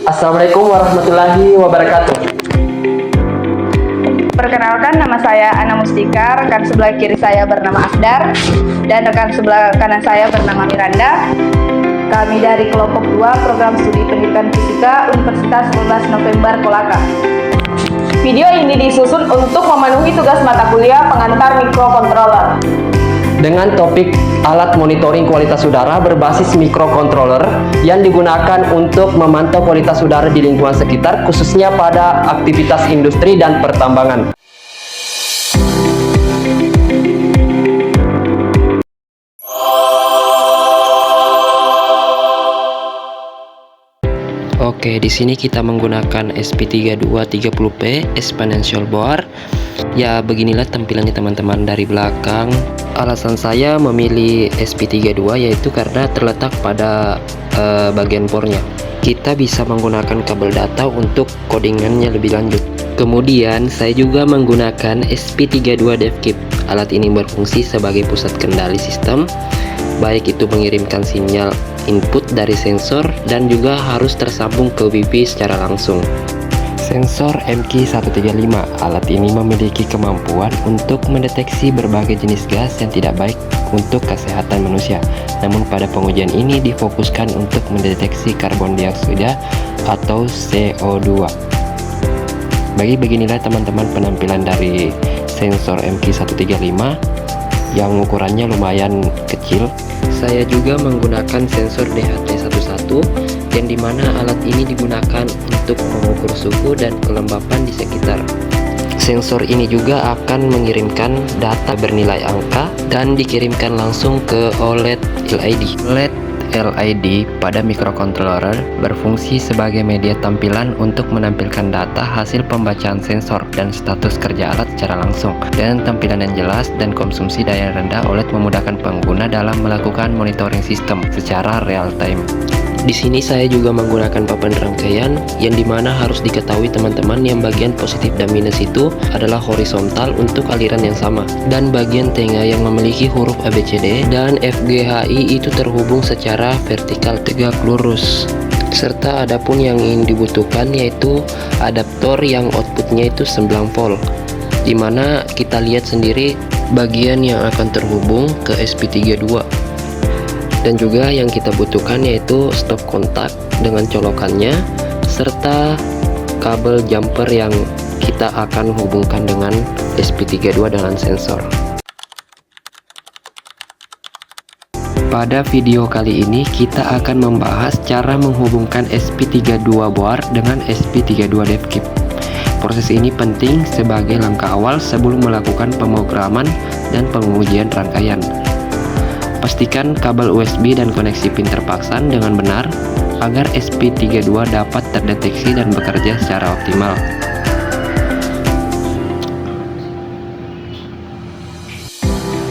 Assalamualaikum warahmatullahi wabarakatuh. Perkenalkan, nama saya Ana Mustika, rekan sebelah kiri saya bernama Afdar, dan rekan sebelah kanan saya bernama Miranda. Kami dari kelompok 2 program studi pendidikan fisika Universitas 11 November Kolaka. Video ini disusun untuk memenuhi tugas mata kuliah pengantar mikrokontroler. Dengan topik alat monitoring kualitas udara berbasis mikrokontroler yang digunakan untuk memantau kualitas udara di lingkungan sekitar, khususnya pada aktivitas industri dan pertambangan. Oke, di sini kita menggunakan SP3230P exponential bore. Ya, beginilah tampilannya teman-teman dari belakang. Alasan saya memilih SP32 yaitu karena terletak pada bagian bornya. Kita bisa menggunakan kabel data untuk codingannya lebih lanjut. Kemudian saya juga menggunakan SP32 DevKit. Alat ini berfungsi sebagai pusat kendali sistem, baik itu mengirimkan sinyal input dari sensor dan juga harus tersambung ke WiFi secara langsung. Sensor MQ135. Alat ini memiliki kemampuan untuk mendeteksi berbagai jenis gas yang tidak baik untuk kesehatan manusia. Namun pada pengujian ini difokuskan untuk mendeteksi karbon dioksida atau CO2. Beginilah teman-teman penampilan dari sensor MQ135 yang ukurannya lumayan kecil. Saya juga menggunakan sensor DHT11 yang dimana alat ini digunakan untuk mengukur suhu dan kelembapan di sekitar. Sensor ini juga akan mengirimkan data bernilai angka dan dikirimkan langsung ke OLED LED. OLED LED pada mikrokontroler berfungsi sebagai media tampilan untuk menampilkan data hasil pembacaan sensor dan status kerja alat secara langsung. Dengan tampilan yang jelas dan konsumsi daya rendah, OLED memudahkan pengguna dalam melakukan monitoring sistem secara real time. Di sini saya juga menggunakan papan rangkaian yang dimana harus diketahui teman-teman yang bagian positif dan minus itu adalah horizontal untuk aliran yang sama, dan bagian tengah yang memiliki huruf ABCD dan FGHI itu terhubung secara vertikal tegak lurus. Serta adapun yang ingin dibutuhkan yaitu adaptor yang outputnya itu 9 volt, dimana kita lihat sendiri bagian yang akan terhubung ke SP32. Dan juga yang kita butuhkan yaitu stop kontak dengan colokannya serta kabel jumper yang kita akan hubungkan dengan SP32 dengan sensor. Pada video kali ini kita akan membahas cara menghubungkan SP32 bore dengan SP32 DevKit. Proses ini penting sebagai langkah awal sebelum melakukan pemrograman dan pengujian rangkaian. Pastikan kabel USB dan koneksi pin terpasang dengan benar agar SP32 dapat terdeteksi dan bekerja secara optimal.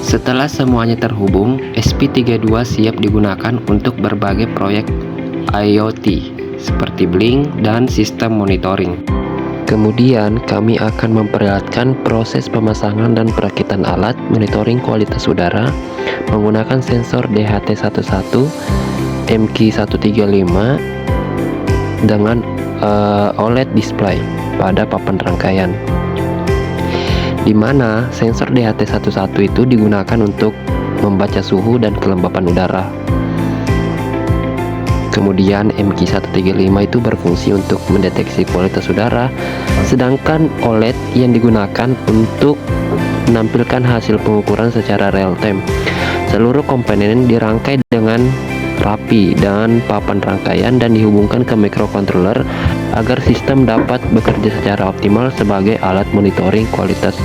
Setelah semuanya terhubung, SP32 siap digunakan untuk berbagai proyek IoT seperti Blink dan sistem monitoring. Kemudian kami akan memperlihatkan proses pemasangan dan perakitan alat monitoring kualitas udara menggunakan sensor DHT11 MQ135 dengan OLED display pada papan rangkaian, di mana sensor DHT11 itu digunakan untuk membaca suhu dan kelembapan udara. Kemudian MQ135 itu berfungsi untuk mendeteksi kualitas udara, sedangkan OLED yang digunakan untuk menampilkan hasil pengukuran secara real time. Seluruh komponen dirangkai dengan rapi dan papan rangkaian dan dihubungkan ke mikrokontroler agar sistem dapat bekerja secara optimal sebagai alat monitoring kualitas.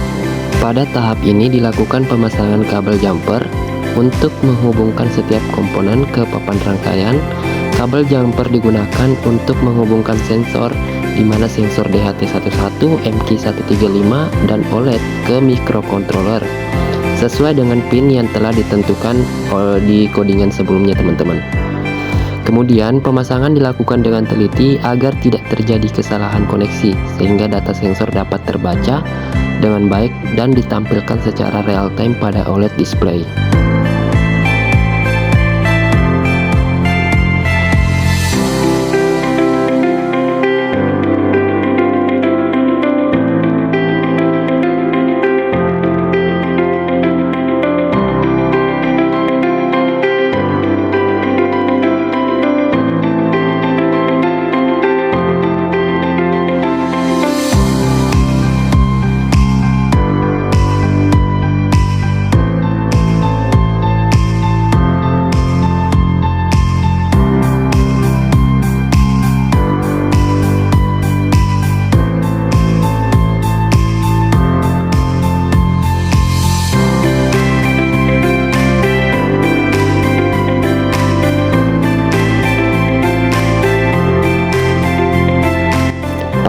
Pada tahap ini dilakukan pemasangan kabel jumper untuk menghubungkan setiap komponen ke papan rangkaian. Kabel jumper digunakan untuk menghubungkan sensor, di mana sensor DHT11, MQ135, dan OLED ke mikrokontroler sesuai dengan pin yang telah ditentukan di codingan sebelumnya teman-teman. Kemudian pemasangan dilakukan dengan teliti agar tidak terjadi kesalahan koneksi sehingga data sensor dapat terbaca dengan baik dan ditampilkan secara real time pada OLED display.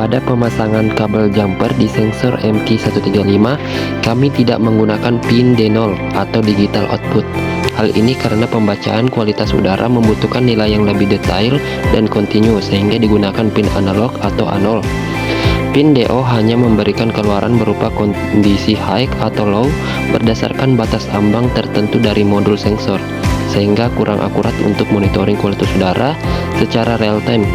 pada pemasangan kabel jumper di sensor MQ135, kami tidak menggunakan pin D0 atau digital output. Hal ini karena pembacaan kualitas udara membutuhkan nilai yang lebih detail dan kontinu, sehingga digunakan pin analog atau A0. Pin DO hanya memberikan keluaran berupa kondisi high atau low berdasarkan batas ambang tertentu dari modul sensor, sehingga kurang akurat untuk monitoring kualitas udara secara real time.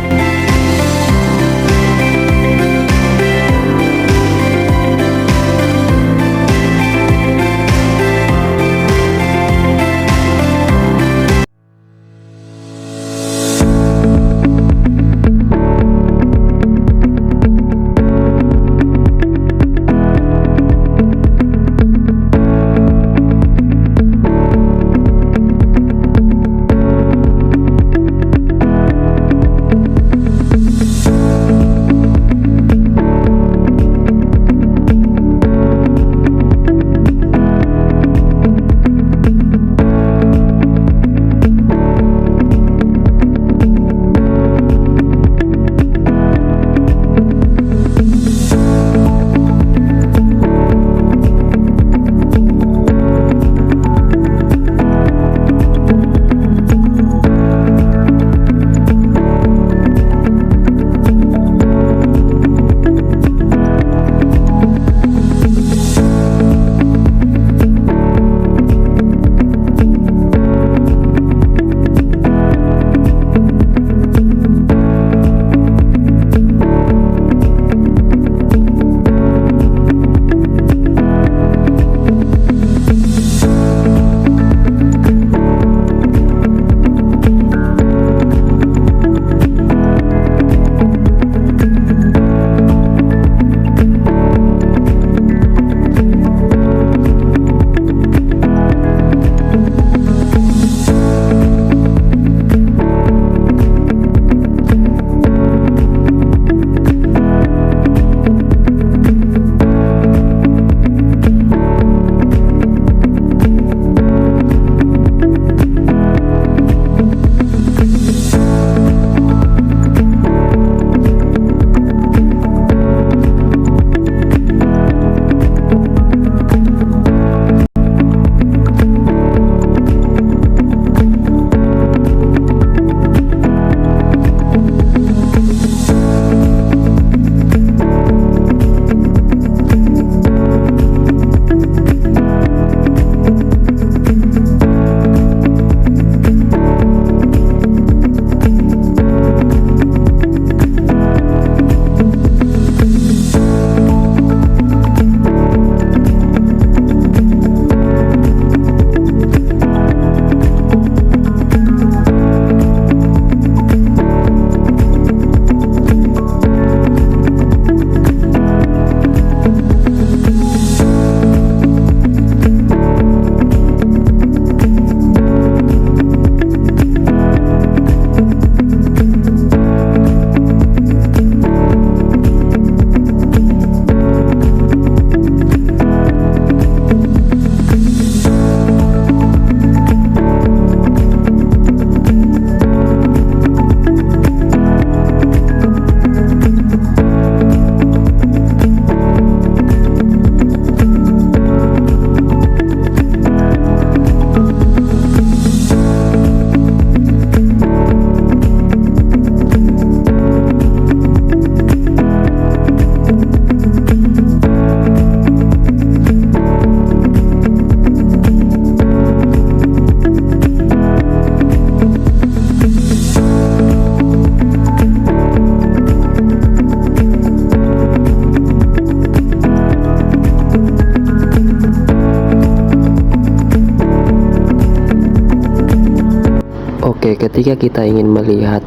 Oke, ketika kita ingin melihat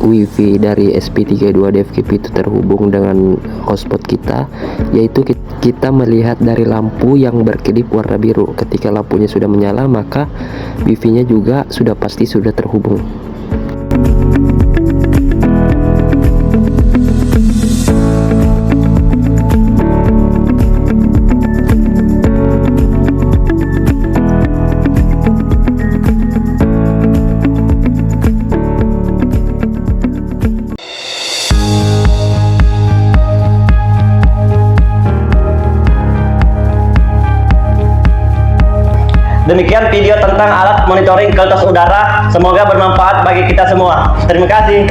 WiFi dari SP32DFKP itu terhubung dengan hotspot kita, yaitu kita melihat dari lampu yang berkedip warna biru. Ketika lampunya sudah menyala, maka WiFi-nya juga sudah pasti sudah terhubung. Demikian video tentang alat monitoring kualitas udara. Semoga bermanfaat bagi kita semua. Terima kasih.